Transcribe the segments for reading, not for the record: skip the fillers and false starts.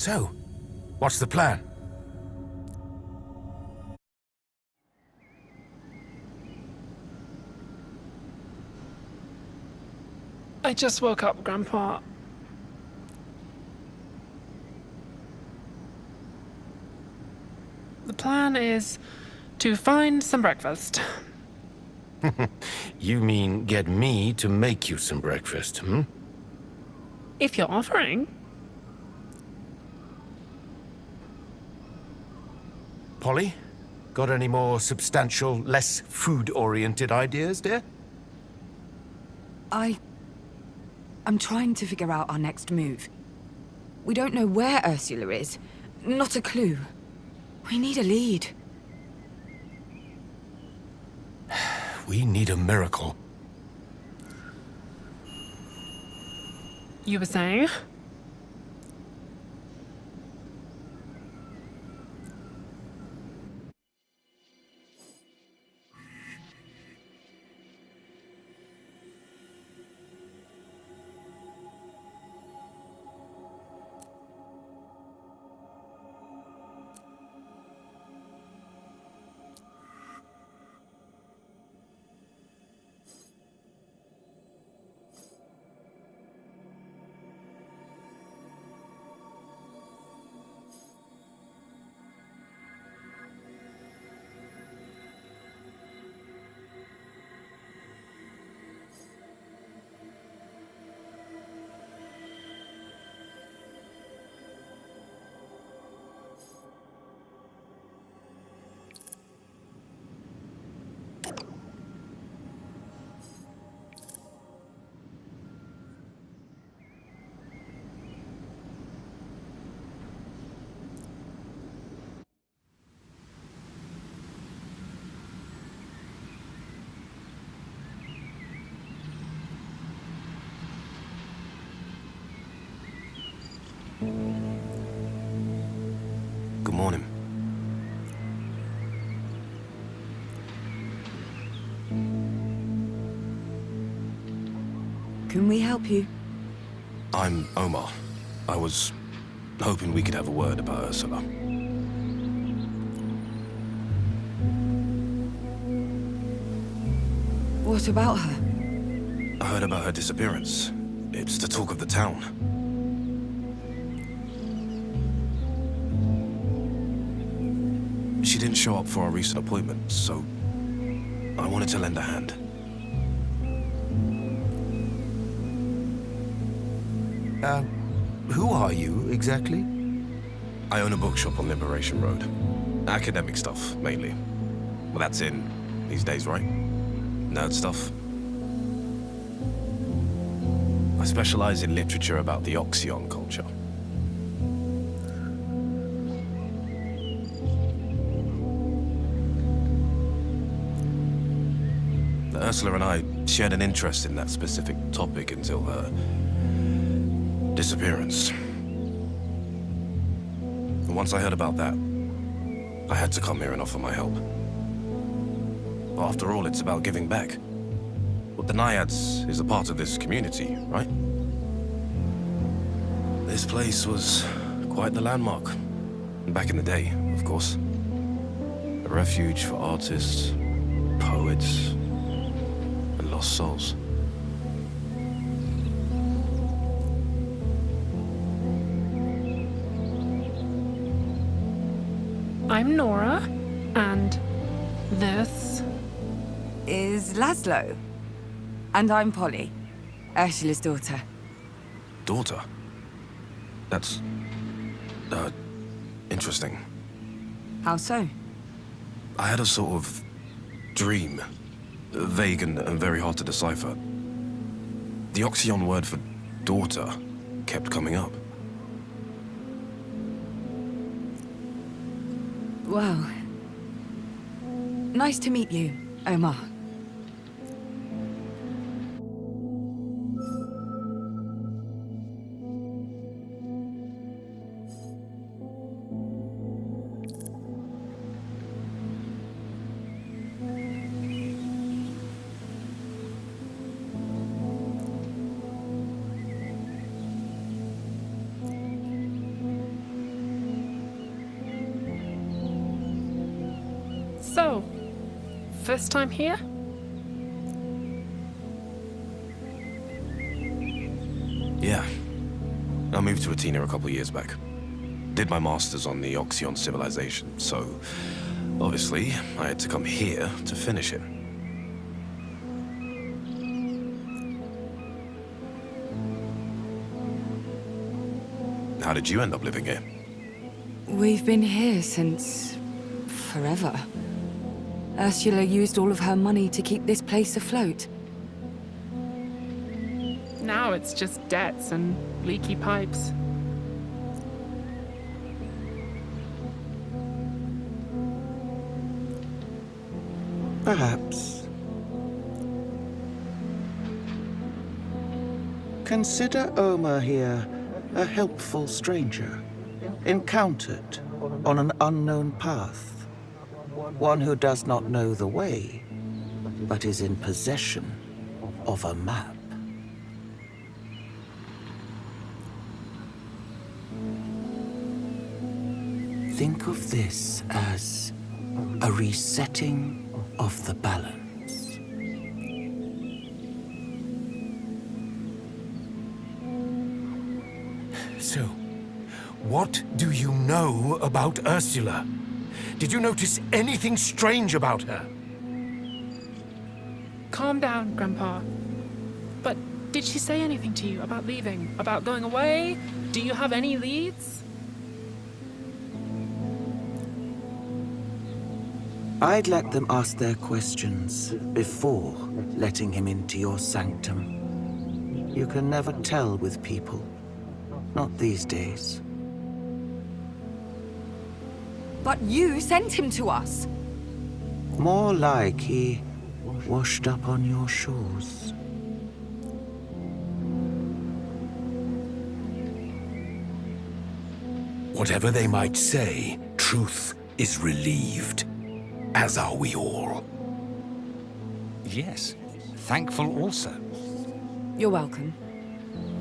So, what's the plan? I just woke up, Grandpa. The plan is to find some breakfast. You mean get me to make you some breakfast, hmm? If you're offering. Polly, got any more substantial, less food-oriented ideas, dear? I'm trying to figure out our next move. We don't know where Ursula is. Not a clue. We need a lead. We need a miracle. You were saying? Good morning. Can we help you? I'm Omar. I was hoping we could have a word about Ursula. What about her? I heard about her disappearance. It's the talk of the town. She didn't show up for our recent appointment, so I wanted to lend a hand. Who are you, exactly? I own a bookshop on Liberation Road. Academic stuff, mainly. Well, that's in these days, right? Nerd stuff. I specialize in literature about the Oxyon culture. Ursula and I shared an interest in that specific topic until her disappearance. And once I heard about that, I had to come here and offer my help. After all, it's about giving back. Well, the Naiads is a part of this community, right? This place was quite the landmark. Back in the day, of course. A refuge for artists, poets, and lost souls. I'm Nora, and this Is Laszlo. And I'm Polly, Ursula's daughter. Daughter? That's... interesting. How so? I had a sort of dream. Vague and very hard to decipher. The Oxyon word for daughter kept coming up. Well, nice to meet you, Omar. So, first time here? Yeah. I moved to Athena a couple years back. Did my master's on the Oxyon civilization, so obviously I had to come here to finish it. How did you end up living here? We've been here since... forever. Ursula used all of her money to keep this place afloat. Now it's just debts and leaky pipes. Perhaps. Consider Omer here a helpful stranger, encountered on an unknown path. One who does not know the way, but is in possession of a map. Think of this as a resetting of the balance. So, what do you know about Ursula? Did you notice anything strange about her? Calm down, Grandpa. But did she say anything to you about leaving? About going away? Do you have any leads? I'd let them ask their questions before letting him into your sanctum. You can never tell with people. Not these days. But you sent him to us! More like he washed up on your shores. Whatever they might say, truth is relieved. As are we all. Yes, thankful also. You're welcome.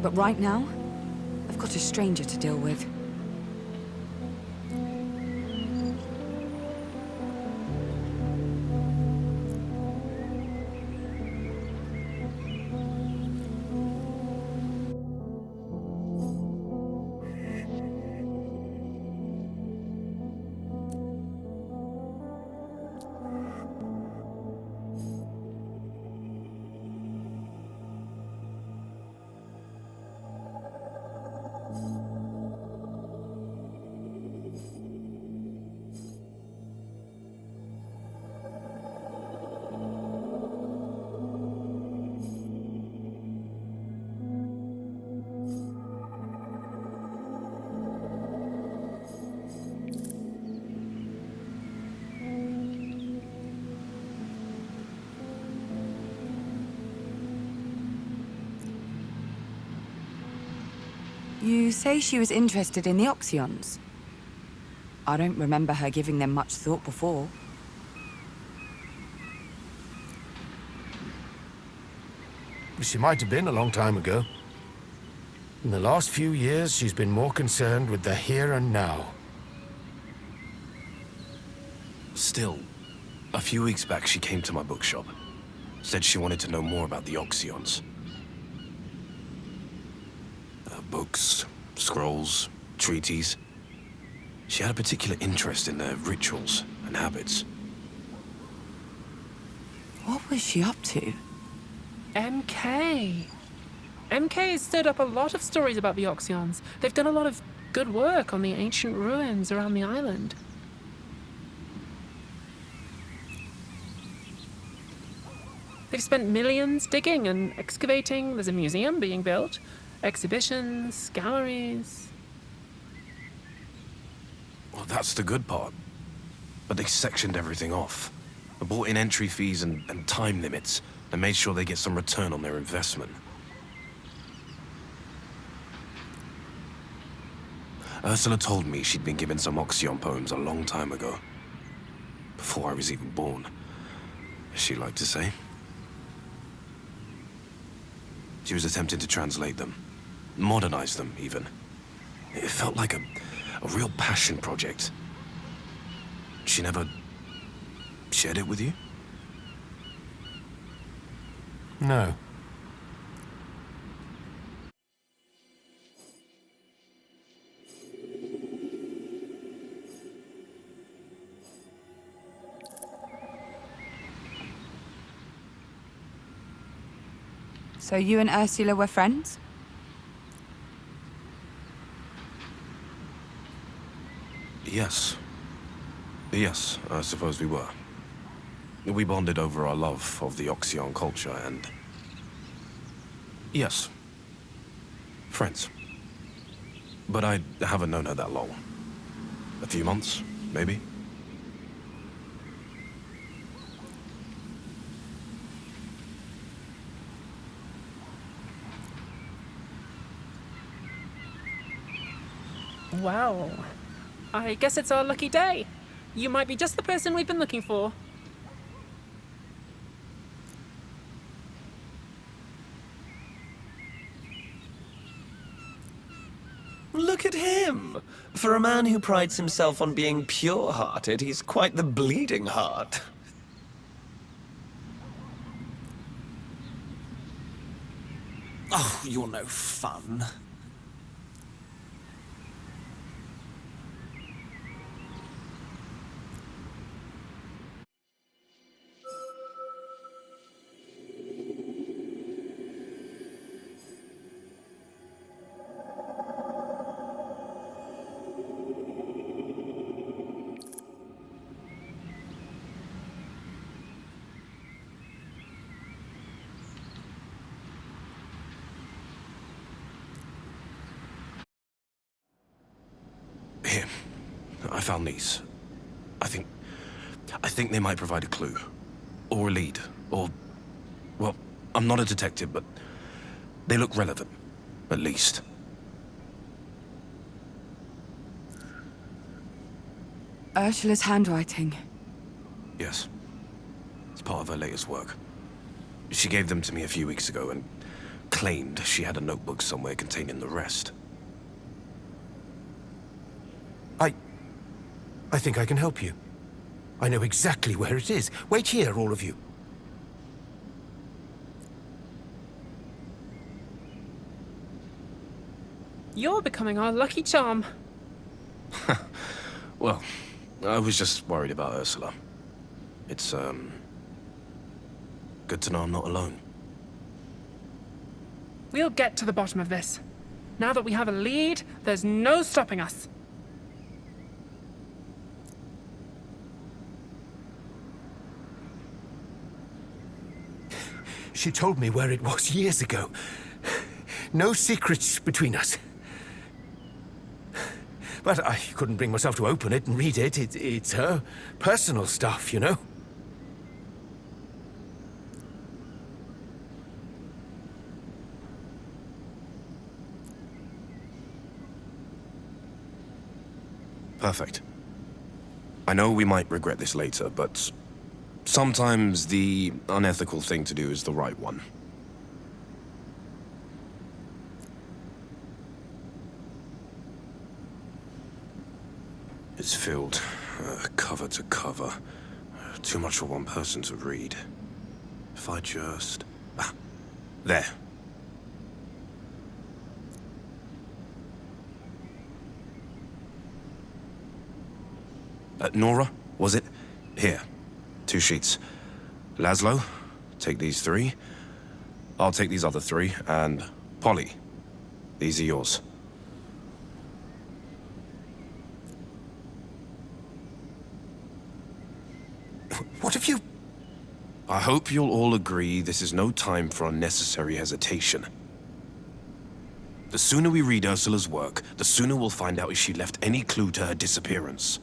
But right now, I've got a stranger to deal with. You say she was interested in the Oxyons? I don't remember her giving them much thought before. She might have been a long time ago. In the last few years, she's been more concerned with the here and now. Still, a few weeks back she came to my bookshop. Said she wanted to know more about the Oxyons. Books, scrolls, treaties. She had a particular interest in their rituals and habits. What was she up to? MK. MK has stirred up a lot of stories about the Oxyons. They've done a lot of good work on the ancient ruins around the island. They've spent millions digging and excavating. There's a museum being built. Exhibitions, galleries. Well, that's the good part. But they sectioned everything off. They brought in entry fees and time limits, and made sure they get some return on their investment. Ursula told me she'd been given some Oxyon poems a long time ago. Before I was even born, as she liked to say. She was attempting to translate them. Modernize them, even. It felt like a real passion project. She never shared it with you? No. So you and Ursula were friends? Yes. Yes, I suppose we were. We bonded over our love of the Oxyon culture and... Yes. Friends. But I haven't known her that long. A few months, maybe? Wow. I guess it's our lucky day. You might be just the person we've been looking for. Look at him! For a man who prides himself on being pure-hearted, he's quite the bleeding heart. Oh, you're no fun. Here. I found these. I think they might provide a clue. Or a lead. Or... Well, I'm not a detective, but... they look relevant. At least. Ursula's handwriting. Yes. It's part of her latest work. She gave them to me a few weeks ago and claimed she had a notebook somewhere containing the rest. I think I can help you. I know exactly where it is. Wait here, all of you. You're becoming our lucky charm. Well, I was just worried about Ursula. It's, good to know I'm not alone. We'll get to the bottom of this. Now that we have a lead, there's no stopping us. She told me where it was years ago. No secrets between us. But I couldn't bring myself to open it and read it. It's her personal stuff, you know? Perfect. I know we might regret this later, but sometimes the unethical thing to do is the right one. It's filled, cover to cover. Too much for one person to read. If I just... Ah, there. Nora, was it? Here. 2 sheets. Laszlo, take these 3. I'll take these other 3, and Polly, these are yours. What have you... I hope you'll all agree this is no time for unnecessary hesitation. The sooner we read Ursula's work, the sooner we'll find out if she left any clue to her disappearance.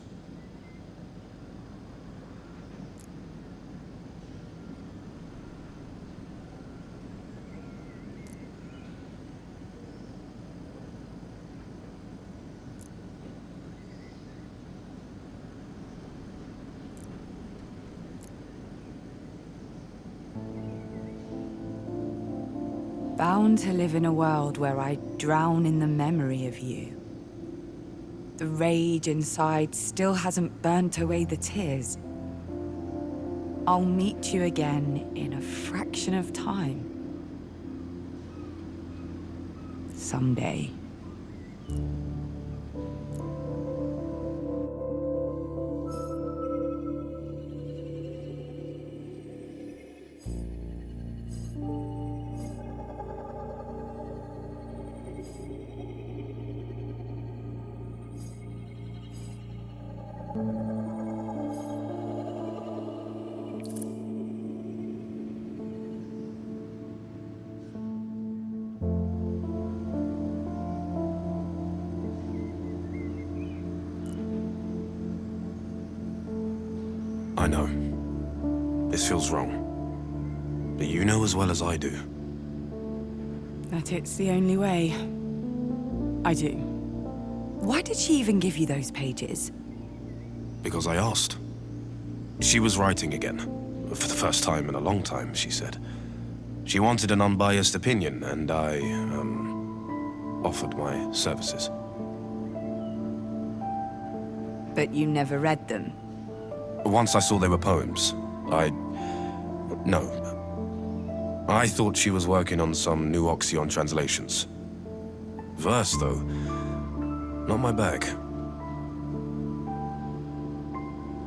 Bound to live in a world where I drown in the memory of you. The rage inside still hasn't burnt away the tears. I'll meet you again in a fraction of time. Someday. I know. This feels wrong. But you know as well as I do. That it's the only way. I do. Why did she even give you those pages? Because I asked. She was writing again. For the first time in a long time, she said. She wanted an unbiased opinion, and I, offered my services. But you never read them. Once I saw they were poems, No. I thought she was working on some new Oxyon translations. Verse, though, not my bag.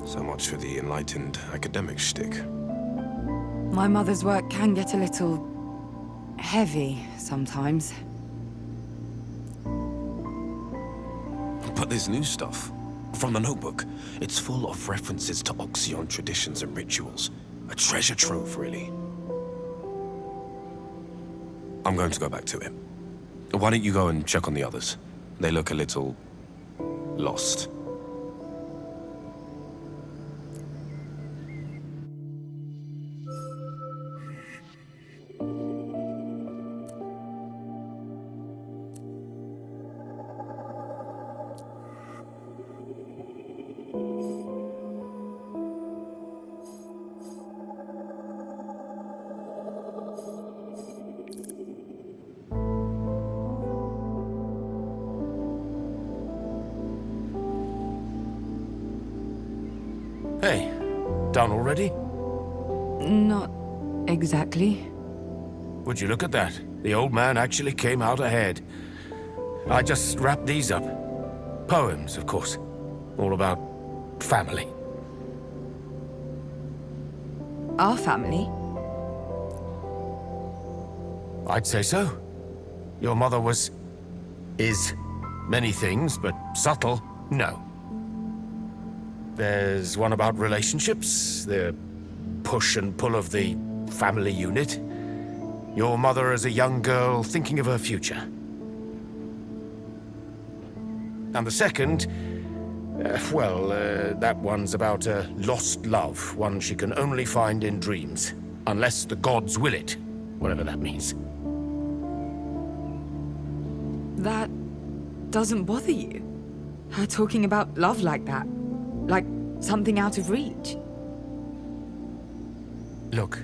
So much for the enlightened academic shtick. My mother's work can get a little heavy sometimes. But this new stuff, from the notebook, it's full of references to Oxyon traditions and rituals. A treasure trove, really. I'm going to go back to it. Why don't you go and check on the others? They look a little lost. Hey, done already? Not exactly. Would you look at that? The old man actually came out ahead. I just wrapped these up. Poems, of course. All about family. Our family? I'd say so. Your mother is many things, but subtle, no. There's one about relationships, the push and pull of the family unit. Your mother as a young girl thinking of her future. And the second, that one's about a lost love, one she can only find in dreams. Unless the gods will it, whatever that means. That doesn't bother you? Her talking about love like that? Like something out of reach? Look,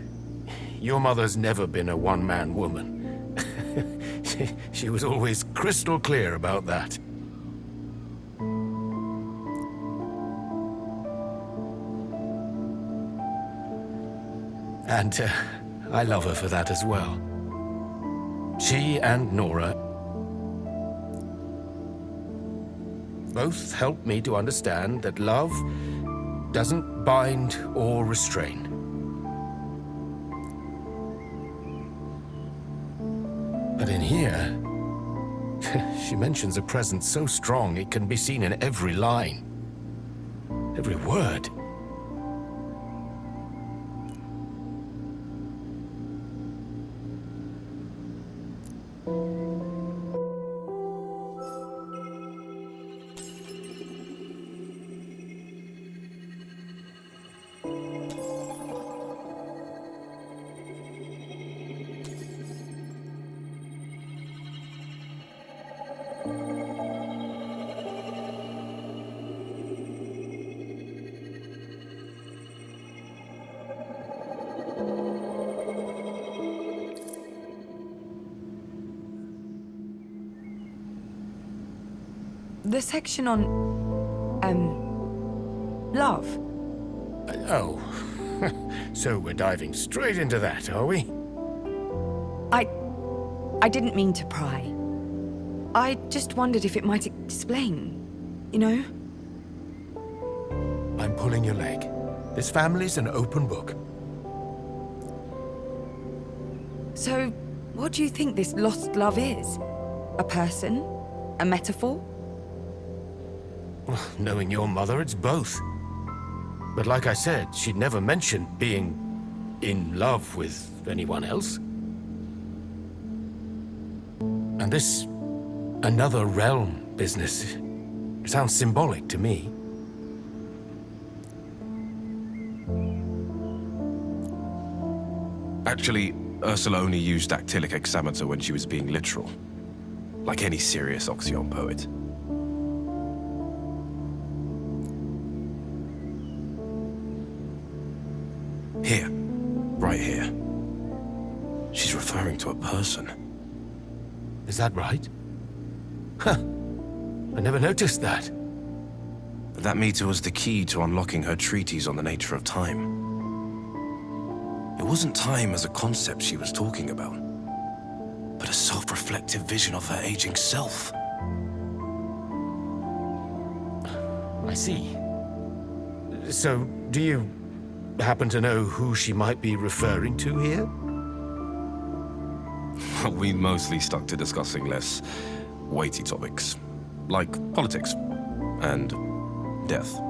your mother's never been a one-man woman. She was always crystal clear about that. And I love her for that as well. She and Nora both helped me to understand that love doesn't bind or restrain. But in here, she mentions a presence so strong it can be seen in every line, every word. The section on... love. Oh, So we're diving straight into that, are we? I didn't mean to pry. I just wondered if it might explain, you know? I'm pulling your leg. This family's an open book. So, what do you think this lost love is? A person? A metaphor? Knowing your mother, it's both. But like I said, she'd never mentioned being in love with anyone else. And this another realm business sounds symbolic to me. Actually, Ursula only used dactylic hexameter when she was being literal. Like any serious Oxyon poet. Here. Right here. She's referring to a person. Is that right? Huh. I never noticed that. That meter was the key to unlocking her treatise on the nature of time. It wasn't time as a concept she was talking about, but a self-reflective vision of her aging self. I see. So, do you happen to know who she might be referring to here? We mostly stuck to discussing less weighty topics, like politics and death.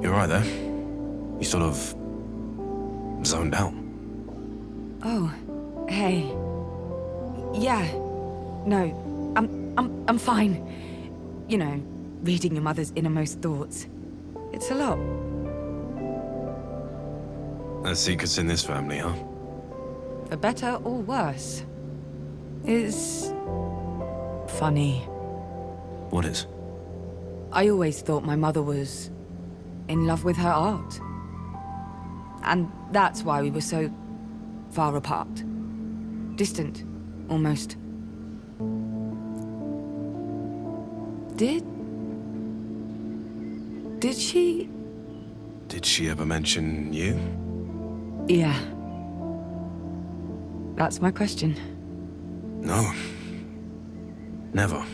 You're right there. You sort of zoned out. Oh, hey. Yeah. No, I'm fine. You know, reading your mother's innermost thoughts. It's a lot. There's secrets in this family, huh? For better or worse. Is funny. What is? I always thought my mother was in love with her art. And that's why we were so far apart. Distant, almost. Did she? Did she ever mention you? Yeah. That's my question. No. Never.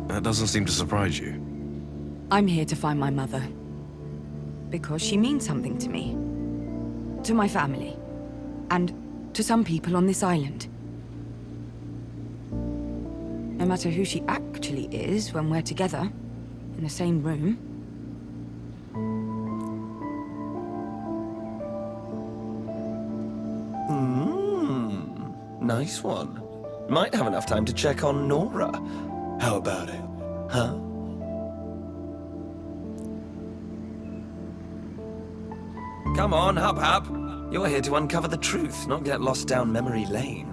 That doesn't seem to surprise you. I'm here to find my mother. Because she means something to me. To my family. And to some people on this island. No matter who she actually is when we're together, in the same room. Nice one. Might have enough time to check on Nora. How about it? Huh? Come on, hop. You're here to uncover the truth, not get lost down memory lane.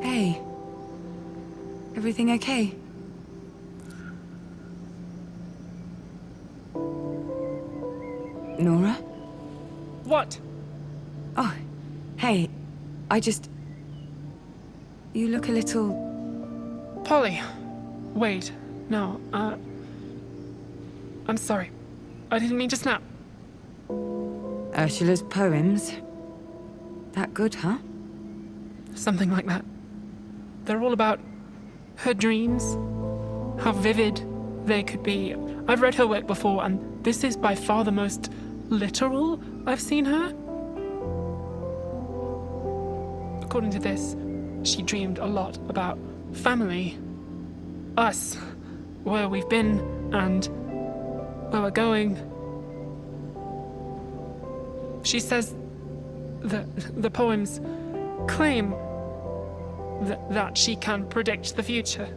Hey. Everything okay? Nora? What? Oh, hey. You look a little... Polly. Wait. No, I'm sorry. I didn't mean to snap. Ursula's poems. That good, huh? something like that. They're all about her dreams, how vivid they could be. I've read her work before, and this is by far the most literal I've seen her. According to this, she dreamed a lot about family, us, where we've been, and where we're going. She says that the poems claim that she can predict the future.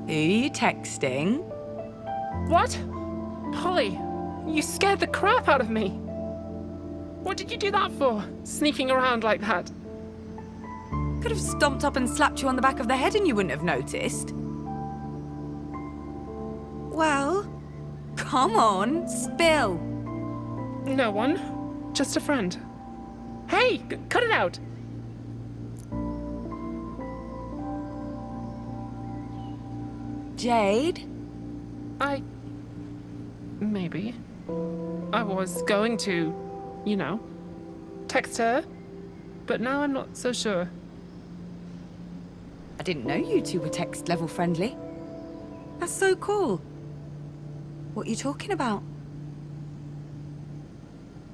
Who are you texting? What? Polly, you scared the crap out of me. What did you do that for? Sneaking around like that? Could have stomped up and slapped you on the back of the head and you wouldn't have noticed. Well, come on, spill. No one. Just a friend. Hey, cut it out. Jade? Maybe. I was going to, text her, but now I'm not so sure. I didn't know you two were text level friendly. That's so cool. What are you talking about?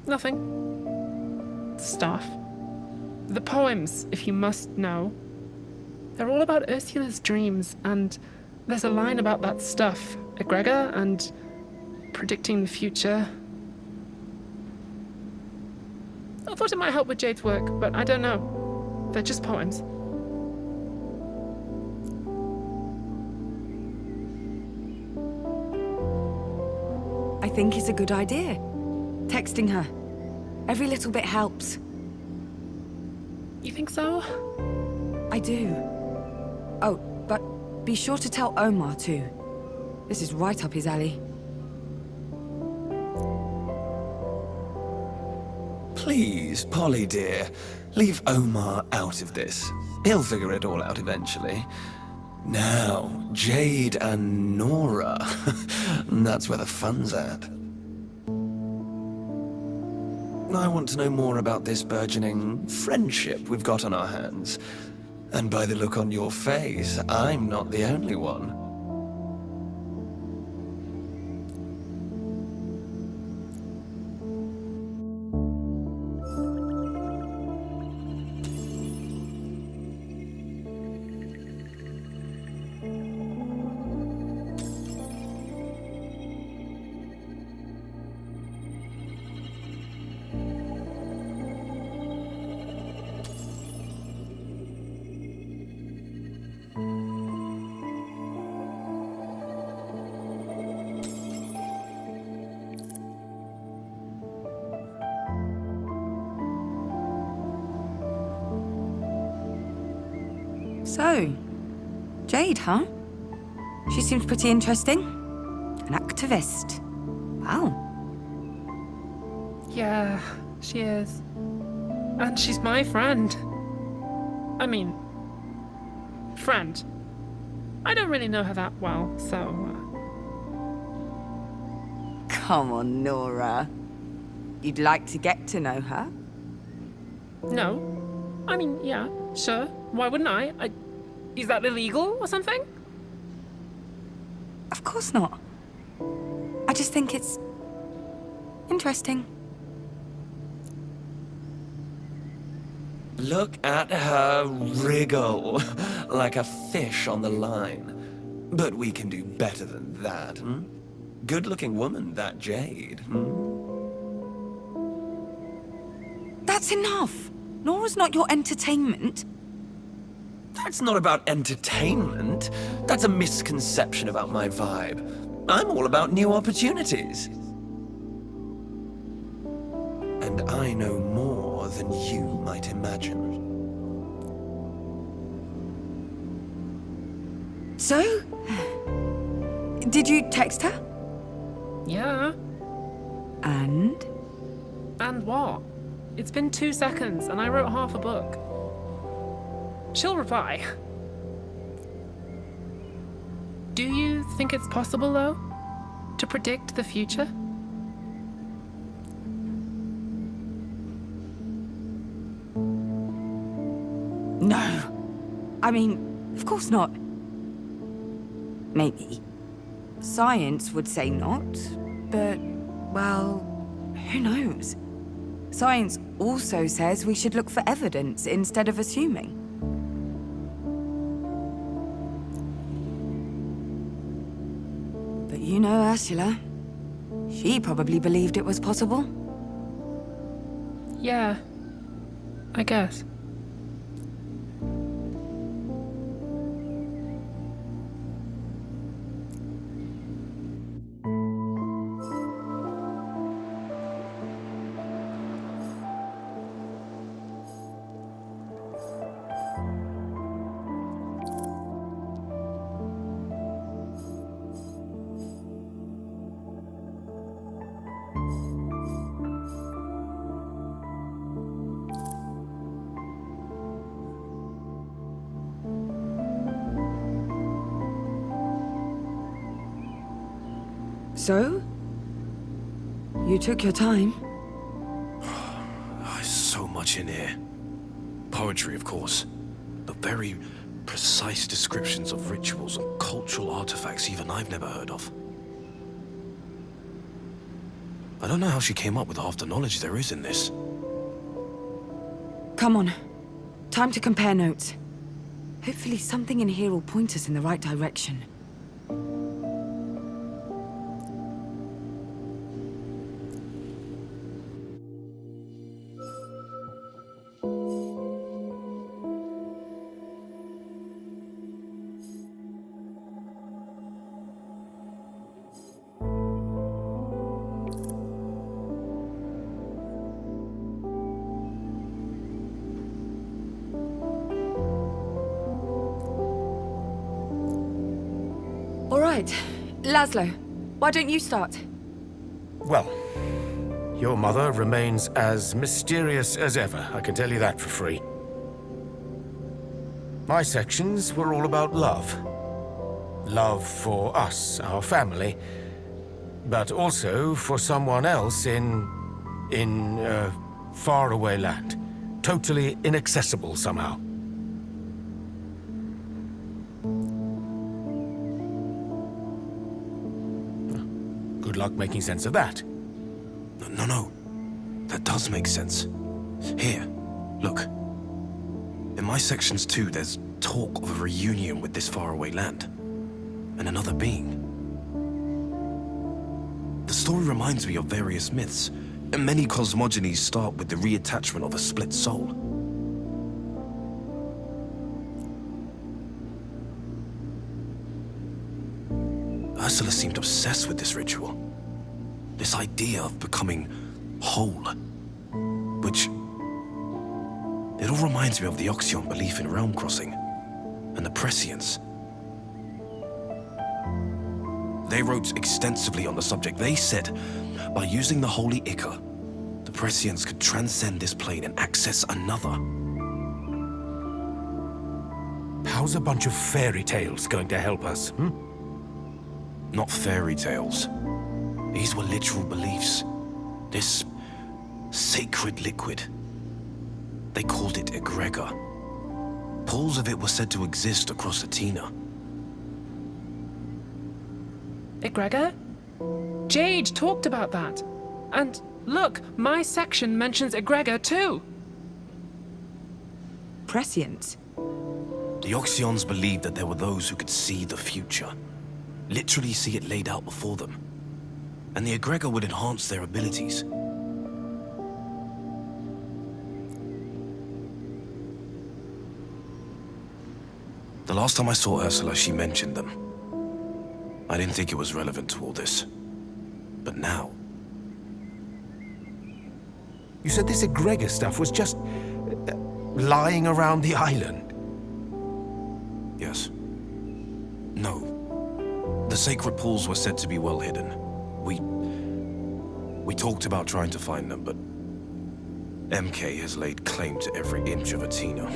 Nothing. Stuff. The poems, if you must know. They're all about Ursula's dreams, and there's a line about that stuff, egregor, and predicting the future. I thought it might help with Jade's work, but I don't know. They're just poems. I think it's a good idea. Texting her. Every little bit helps. You think so? I do. Oh, but be sure to tell Omar too. This is right up his alley. Please, Polly dear, leave Omar out of this. He'll figure it all out eventually. Now, Jade and Nora. That's where the fun's at. I want to know more about this burgeoning friendship we've got on our hands. And by the look on your face, I'm not the only one. So, Jade, huh? She seems pretty interesting. An activist. Wow. Yeah, she is. And she's my friend. I mean, friend. I don't really know her that well, so... Come on, Nora. You'd like to get to know her? No. I mean, yeah, sure. Why wouldn't I? Is that illegal or something? Of course not. I just think it's interesting. Look at her wriggle, like a fish on the line. But we can do better than that, hmm? Good-looking woman, that Jade, hmm? That's enough! Nora's not your entertainment. That's not about entertainment. That's a misconception about my vibe. I'm all about new opportunities. And I know more than you might imagine. So? Did you text her? Yeah. And? And what? It's been 2 seconds, and I wrote half a book. She'll reply. Do you think it's possible, though? To predict the future? No. I mean, of course not. Maybe. Science would say not, but, well, who knows? Science also says we should look for evidence instead of assuming. But you know Ursula. She probably believed it was possible. Yeah. I guess. So? You took your time? There's so much in here. Poetry, of course. The very precise descriptions of rituals and cultural artifacts even I've never heard of. I don't know how she came up with half the knowledge there is in this. Come on. Time to compare notes. Hopefully something in here will point us in the right direction. All right. Laszlo, why don't you start? Well, your mother remains as mysterious as ever, I can tell you that for free. My sections were all about love. Love for us, our family, but also for someone else in faraway land. Totally inaccessible somehow. Good luck making sense of that. No. That does make sense. Here, look. In my sections too, there's talk of a reunion with this faraway land. And another being. The story reminds me of various myths, and many cosmogonies start with the reattachment of a split soul. Ursula seemed obsessed with this ritual. This idea of becoming whole. Which... it all reminds me of the Oxyon belief in realm crossing. And the Prescience. They wrote extensively on the subject. They said, by using the holy Ichor, the Prescience could transcend this plane and access another. How's a bunch of fairy tales going to help us, Not fairy tales. These were literal beliefs. This sacred liquid. They called it egregor. Pools of it were said to exist across Athena. Egregor? Jade talked about that. And look, my section mentions Egregor too. Prescience. The Oxyons believed that there were those who could see the future. Literally see it laid out before them. And the egregor would enhance their abilities. The last time I saw Ursula, she mentioned them. I didn't think it was relevant to all this. But now... You said this egregor stuff was just... lying around the island? Yes. No. The sacred pools were said to be well hidden. We talked about trying to find them, but... MK has laid claim to every inch of Atina.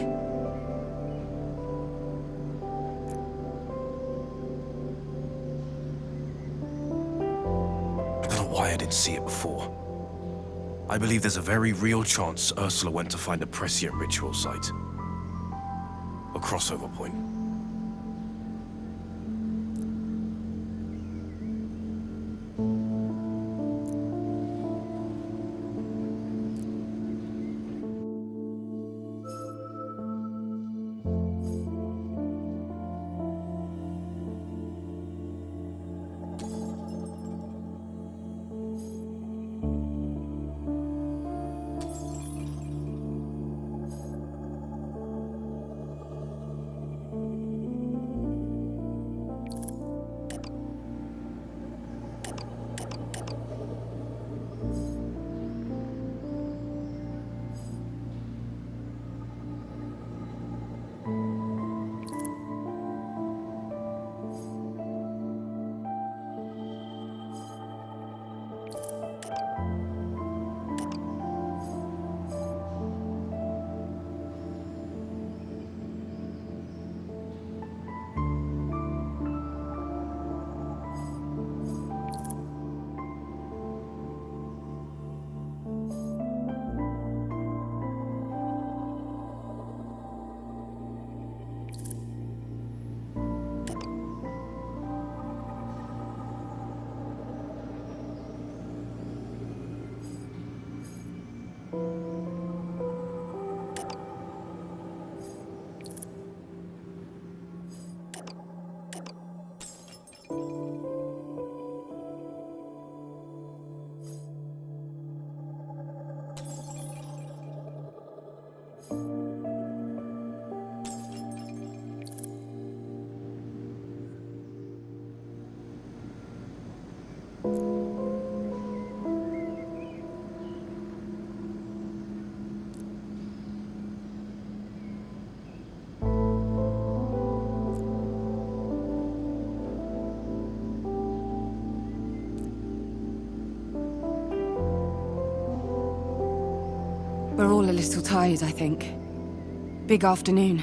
I don't know why I didn't see it before. I believe there's a very real chance Ursula went to find a prescient ritual site. A crossover point. We're all a little tired, I think. Big afternoon.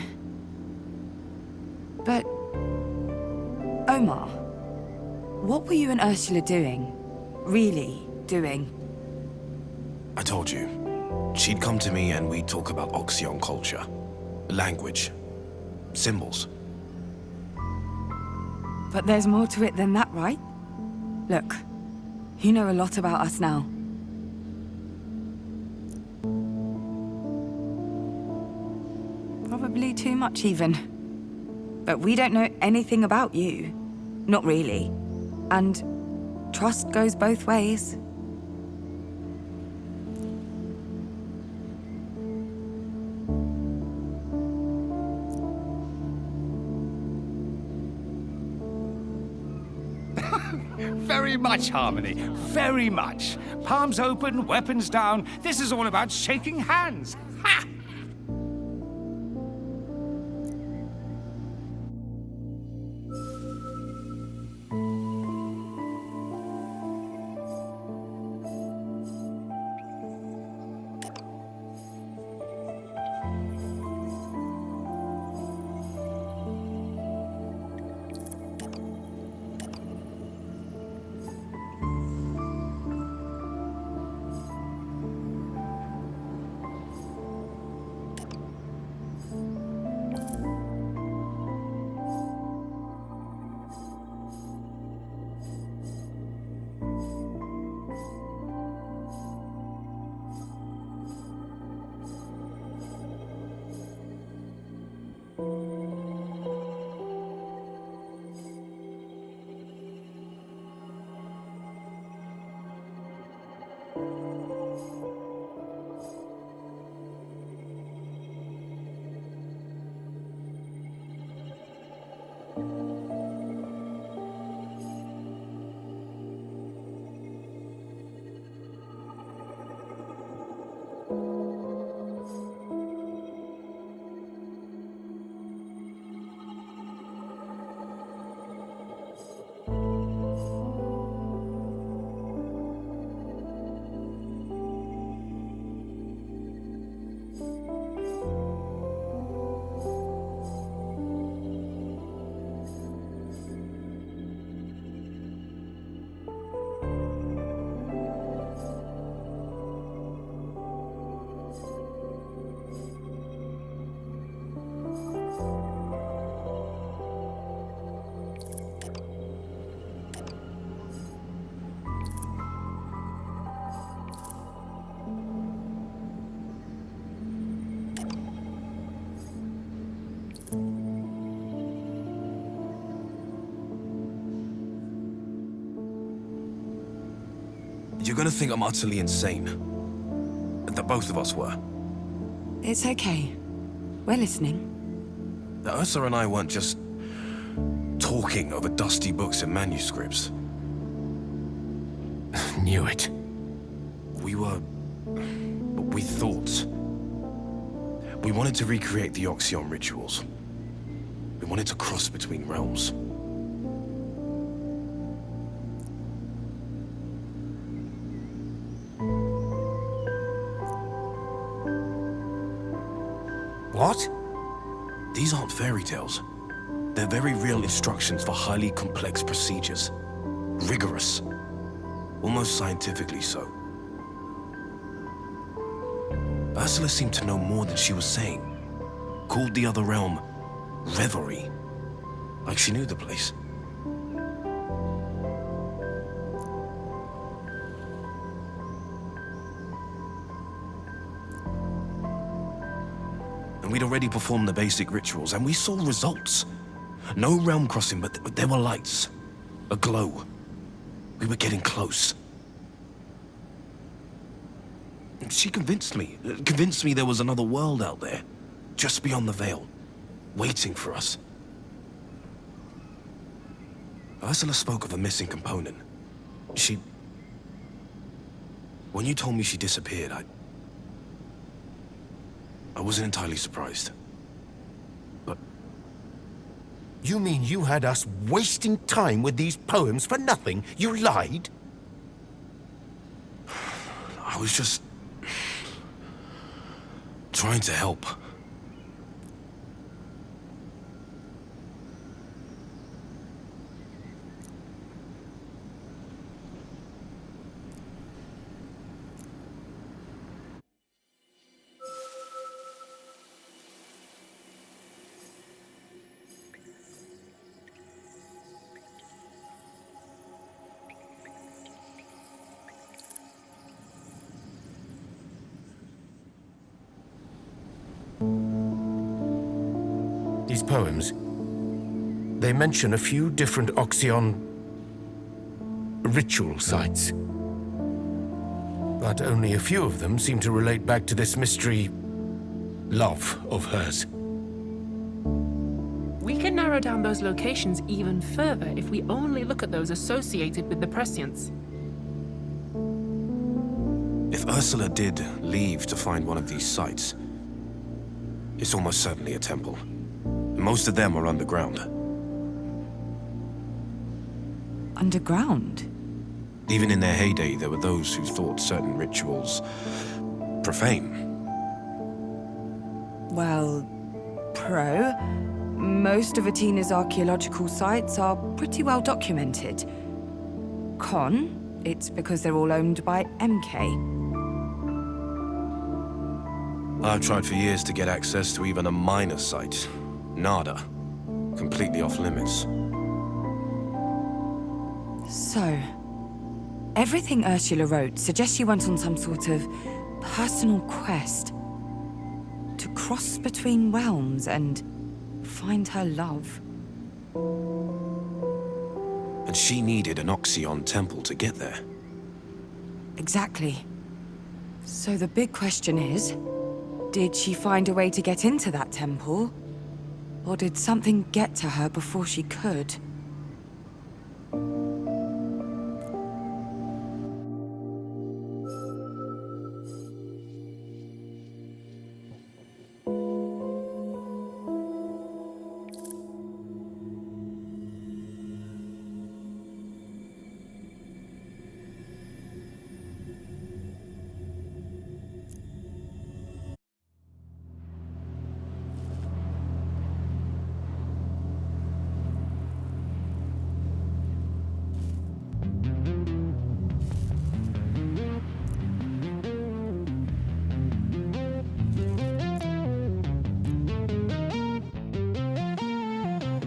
But... Omar, what were you and Ursula doing? Really doing? I told you. She'd come to me and we'd talk about Oxyon culture. Language. Symbols. But there's more to it than that, right? Look, you know a lot about us now. Probably too much, even. But we don't know anything about you. Not really. And trust goes both ways. Very much, Harmony. Very much. Palms open, weapons down. This is all about shaking hands. Ha! You're gonna think I'm utterly insane. The both of us were. It's okay. We're listening. Now, Ursa and I weren't just talking over dusty books and manuscripts. Knew it. We thought. We wanted to recreate the Oxyon rituals. We wanted to cross between realms. What? These aren't fairy tales. They're very real instructions for highly complex procedures. Rigorous. Almost scientifically so. Ursula seemed to know more than she was saying. Called the other realm Reverie. Like she knew the place. And we'd already performed the basic rituals, and we saw results. No realm crossing, but there were lights. A glow. We were getting close. She convinced me there was another world out there, just beyond the veil, waiting for us. Ursula spoke of a missing component. When you told me she disappeared, I wasn't entirely surprised. But... You mean you had us wasting time with these poems for nothing? You lied? I was just... trying to help. These poems, they mention a few different Oxyon ritual sites. But only a few of them seem to relate back to this mystery love of hers. We can narrow down those locations even further if we only look at those associated with the prescience. If Ursula did leave to find one of these sites, it's almost certainly a temple. Most of them are underground. Underground? Even in their heyday, there were those who thought certain rituals profane. Well, most of Atena's archaeological sites are pretty well documented. Con, it's because they're all owned by MK. I've tried for years to get access to even a minor site. Nada. Completely off limits. So, everything Ursula wrote suggests she went on some sort of personal quest to cross between realms and find her love. And she needed an Oxyon temple to get there. Exactly. So the big question is, did she find a way to get into that temple? Or did something get to her before she could?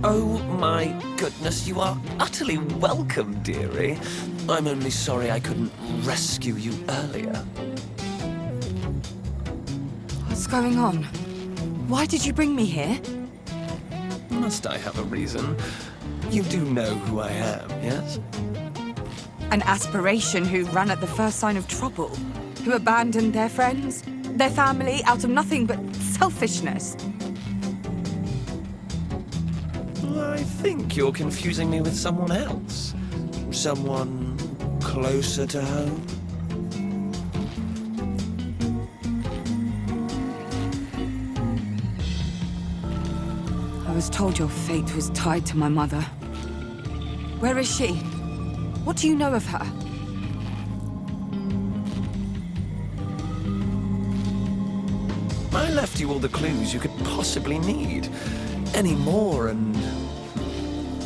Oh my goodness, you are utterly welcome, dearie. I'm only sorry I couldn't rescue you earlier. What's going on? Why did you bring me here? Must I have a reason? You do know who I am, yes? An aspiration who ran at the first sign of trouble, who abandoned their friends, their family, out of nothing but selfishness. I think you're confusing me with someone else. Someone closer to home. I was told your fate was tied to my mother. Where is she? What do you know of her? I left you all the clues you could possibly need. Any more and...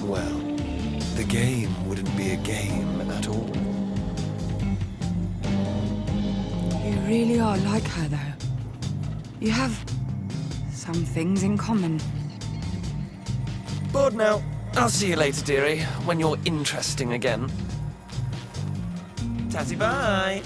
well, the game wouldn't be a game at all. You really are like her, though. You have some things in common. Bored now. I'll see you later, dearie, when you're interesting again. Tatty bye!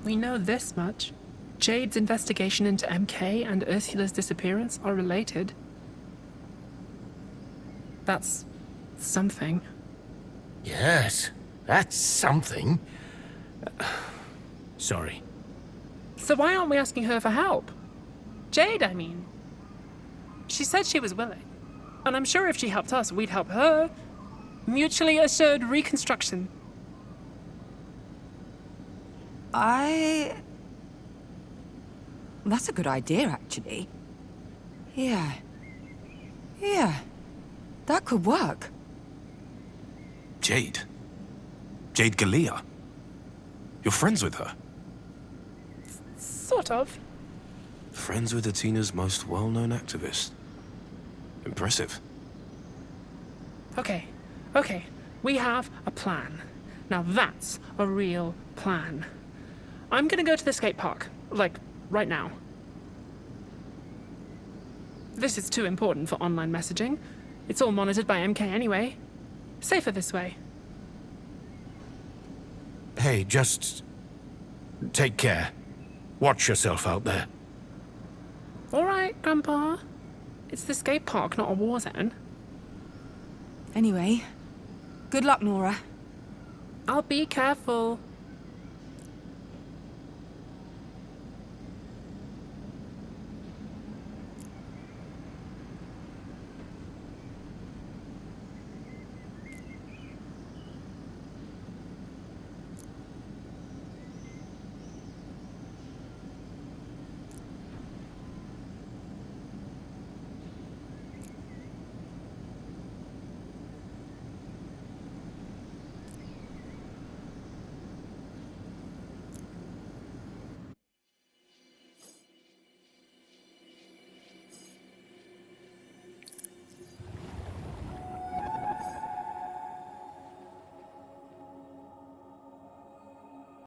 We know this much. Jade's investigation into MK and Ursula's disappearance are related. That's something. Yes, that's something. Sorry. So why aren't we asking her for help? Jade, I mean. She said she was willing. And I'm sure if she helped us, we'd help her. Mutually assured reconstruction. That's a good idea, actually. Yeah. That could work. Jade? Jade Galea? You're friends with her? Sort of. Friends with Atina's most well-known activist. Impressive. Okay. We have a plan. Now that's a real plan. I'm gonna go to the skate park. Like, right now. This is too important for online messaging. It's all monitored by MK anyway. Safer this way. Hey, just take care. Watch yourself out there. All right, Grandpa. It's the skate park, not a war zone. Anyway, good luck, Nora. I'll be careful.